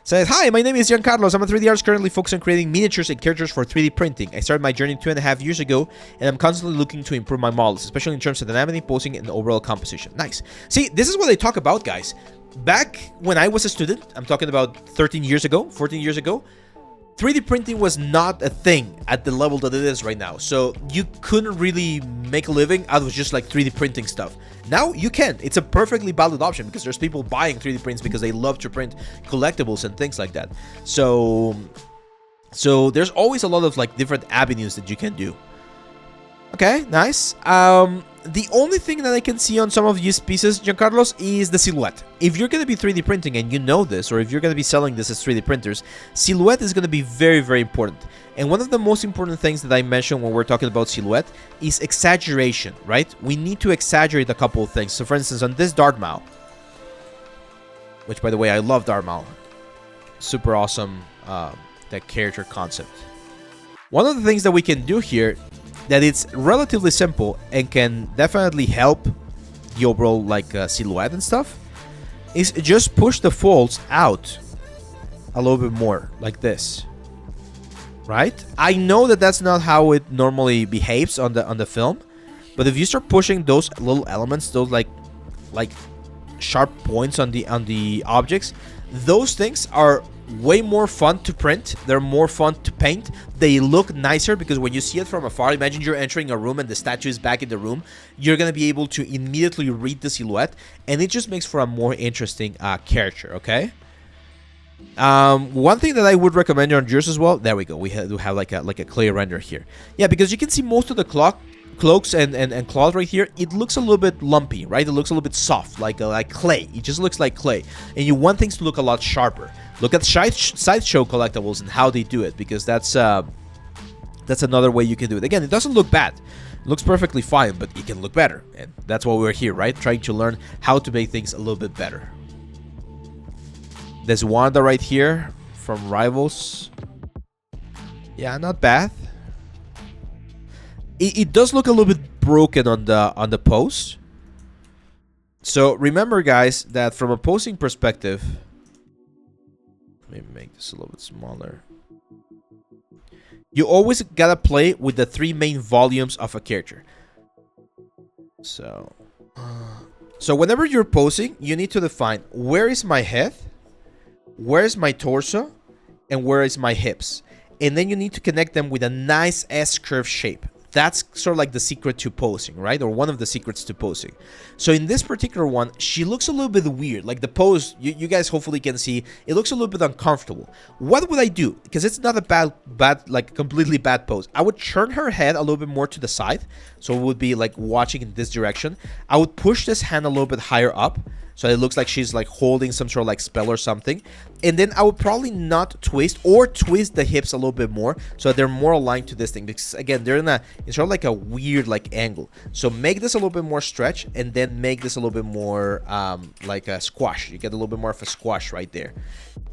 Says, hi, my name is Giancarlos. I'm a 3D artist currently focused on creating miniatures and characters for 3D printing. I started my journey 2.5 years ago, and I'm constantly looking to improve my models, especially in terms of dynamic posing and overall composition. Nice. See, this is what I talk about, guys. Back when I was a student, I'm talking about 13 years ago, 14 years ago, 3D printing was not a thing at the level that it is right now. So you couldn't really make a living out of just like 3D printing stuff. Now you can. It's a perfectly valid option because there's people buying 3D prints because they love to print collectibles and things like that. So there's always a lot of like different avenues that you can do. Okay, nice. The only thing that I can see on some of these pieces, Giancarlos, is the silhouette. If you're going to be 3D printing and you know this, or if you're going to be selling this as 3D printers, silhouette is going to be very, very important. And one of the most important things that I mentioned when we're talking about silhouette is exaggeration, right? We need to exaggerate a couple of things. So for instance, on this Dartmouth, which by the way, I love Dartmouth. Super awesome, that character concept. One of the things that we can do here that it's relatively simple and can definitely help the overall like silhouette and stuff is just push the folds out a little bit more like this, right? I know that that's not how it normally behaves on the film, but if you start pushing those little elements, those like sharp points on the objects, those things are way more fun to print. They're more fun to paint. They look nicer because when you see it from afar, imagine you're entering a room and the statue is back in the room, you're gonna be able to immediately read the silhouette, and it just makes for a more interesting character. Okay. One thing that I would recommend on yours as well. There we go. We do have like a clear render here. Yeah, because you can see most of the cloaks and cloth right here. It looks a little bit lumpy, right? It looks a little bit soft, like clay. It just looks like clay, and you want things to look a lot sharper. Look at Sideshow collectibles and how they do it, because that's another way you can do it. Again, it doesn't look bad. It looks perfectly fine, but it can look better. And that's why we're here, right? Trying to learn how to make things a little bit better. There's Wanda right here from Rivals. Yeah, not bad. It does look a little bit broken on the pose. So remember, guys, that from a posing perspective, maybe make this a little bit smaller. You always gotta play with the 3 main volumes of a character. So whenever you're posing, you need to define where is my head, where is my torso, and where is my hips. And then you need to connect them with a nice S-curve shape. That's sort of like the secret to posing, right? Or one of the secrets to posing. So in this particular one, she looks a little bit weird. Like the pose, you guys hopefully can see, it looks a little bit uncomfortable. What would I do? Because it's not a bad, like completely bad pose. I would turn her head a little bit more to the side. So it would be like watching in this direction. I would push this hand a little bit higher up, so it looks like she's like holding some sort of like spell or something. And then I would probably not twist, or twist the hips a little bit more so that they're more aligned to this thing. Because again, they're in it's sort of like a weird like angle. So make this a little bit more stretch, and then make this a little bit more like a squash. You get a little bit more of a squash right there.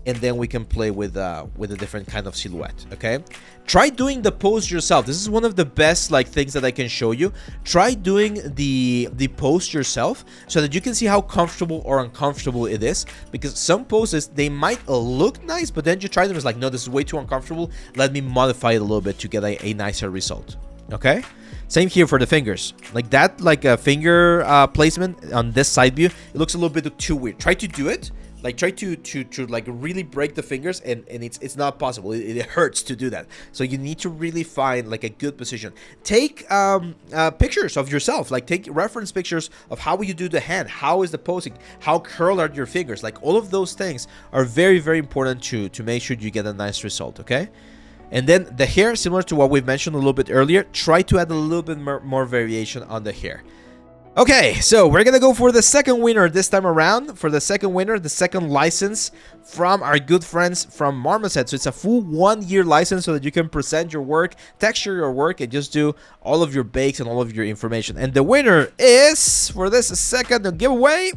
And then we can play with a different kind of silhouette. Okay, try doing the pose yourself. This is one of the best like things that I can show you. Try doing the pose yourself so that you can see how comfortable or uncomfortable it is, because some poses, they might look nice, but then you try them, it's like, no, this is way too uncomfortable, let me modify it a little bit to get a nicer result. Okay, same here for the fingers. Like that, like a finger placement on this side view, it looks a little bit too weird. Try to do it. Like try to like really break the fingers, and it's not possible. It hurts to do that. So you need to really find like a good position. Take pictures of yourself. Like take reference pictures of how you do the hand, how is the posing, how curled are your fingers. Like all of those things are very, very important to make sure you get a nice result. Okay. And then the hair, similar to what we mentioned a little bit earlier, try to add a little bit more variation on the hair. Okay, so we're gonna go for the second winner this time around. For the second winner, the second license from our good friends from Marmoset. So it's a full 1-year license so that you can present your work, texture your work, and just do all of your bakes and all of your information. And the winner is, for this second giveaway,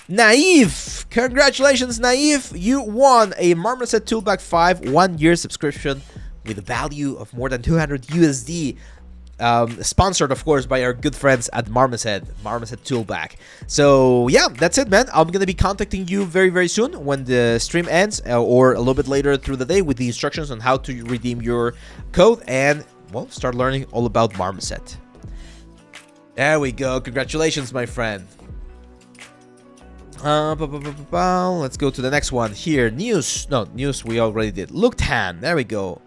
Naive. Congratulations, Naive. You won a Marmoset Toolbag 5 1-year subscription with a value of more than 200 USD. Sponsored, of course, by our good friends at Marmoset Toolback. So yeah, that's it, man. I'm gonna be contacting you very, very soon when the stream ends, or a little bit later through the day, with the instructions on how to redeem your code and, well, start learning all about Marmoset. There we go. Congratulations, my friend. Let's go to the next one here. News we already did. Looked Han. There we go.